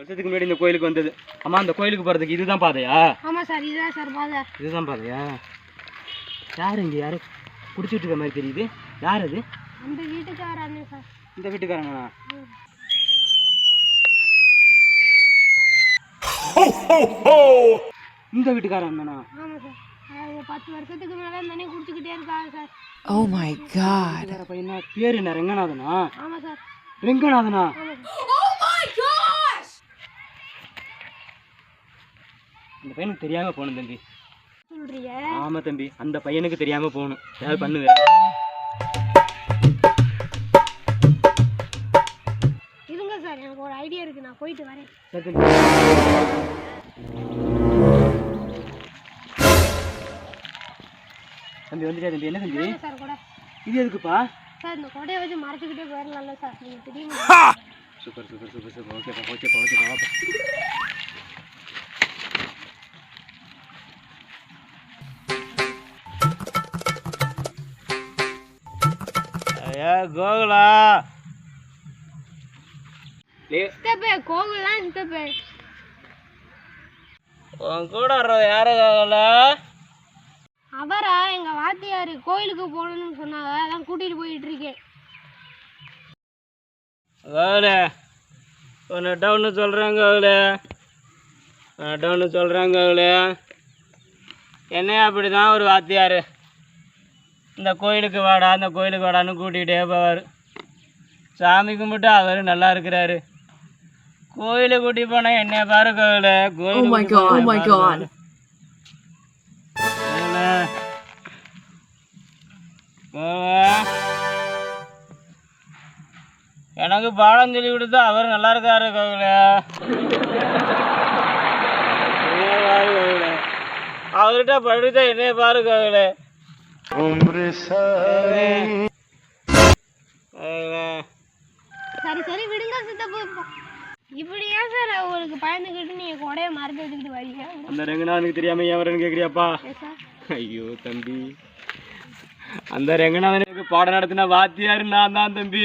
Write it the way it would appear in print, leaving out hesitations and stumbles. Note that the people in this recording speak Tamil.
வருஷத்துக்கு முன்னாடி இந்த கோயிலுக்கு வந்தது. அம்மா அந்த கோயிலுக்கு போகிறதுக்கு இதுதான் பாதையா? ஆமாம் சார், இதுதான் சார் பாதை. இதுதான் பாதையா? யார் இங்கே யார் குடிச்சிட்டு இருக்க மாதிரி தெரியுது? யார் அது? அந்த வீட்டுக்காரண்ணே சார். இந்த வீட்டுக்காரனா? இந்த வீட்டுக்காரன் தானா? ஆமாம் சார், 10 வருஷத்துக்கு மேலே தானே குடிச்சிக்கிட்டே இருக்காங்க சார். Oh my god. பையனா பேர் என்ன? ரெங்கநாதனா? ஆமாம் சார். ரெங்கநாதனா? அந்த பையனுக்கு தெரியாம போகணும் தம்பி. சொல்றீங்க? ஆமா தம்பி, அந்த பையனுக்கு தெரியாம போகணும். ஏதாவது பண்ணுங்க. இருங்க சார், எனக்கு ஒரு ஐடியா இருக்கு, நான் போயிட்டு வரேன். சரி தம்பி. தம்பி வந்துட்டா தம்பி. என்ன தம்பி சார் கூட இது எதுக்குப்பா? சார் இந்த கொடையை வச்சு மறைச்சிக்கிட்டே போயிடலாம்ல சார், நீங்கள் தெரியுமா? Super super super super. ஓகேப்பா ஓகேப்பா ஓகேப்பா. ஐயா கோகுலா. கோகுலாம் உன் கூட வர்றது யாரு கோகுலா? அவரா? எங்க வாத்தியார் கோயிலுக்கு போகணும்னு சொன்னாங்க, அதான் கூட்டிட்டு போயிட்டு இருக்கேன். கோகுலே உன்னிட்ட ஒன்று சொல்கிறேன் கோகுலே, உன்னிட்ட ஒன்று சொல்கிறேன் கோகுலே. என்னையா அப்படி தான் ஒரு வாத்தியார் இந்த கோயிலுக்கு வாடா அந்த கோயிலுக்கு வாடான்னு கூட்டிகிட்டே போவார். சாமி கும்பிட்டு அவர் நல்லா இருக்கிறாரு. கோயிலுக்கு கூட்டி போனால் என்னைய பாரு கோகுலே. கோயில் எனக்கு பாடம் சொல்லி கொடுத்தா அவர் நல்லா இருக்காரு கோகுலே. அவர்கிட்ட படித்தா என்னைய பாரு கோகுலே. சரி சரி விடுங்க சித்தப்பு. இப்படி ஏன் சார் அவருக்கு பயந்துக்கிட்டு நீங்க கொடையை மறந்து வச்சுக்கிட்டு வரீங்க? அந்த ரெங்கநாதனுக்கு தெரியாம ஏன் வரேன்னு கேட்குறியாப்பா? ஐயோ தம்பி, அந்த ரெங்கநாதனுக்கு பாடம் நடத்தின வாத்தியாரு நான் தான் தம்பி.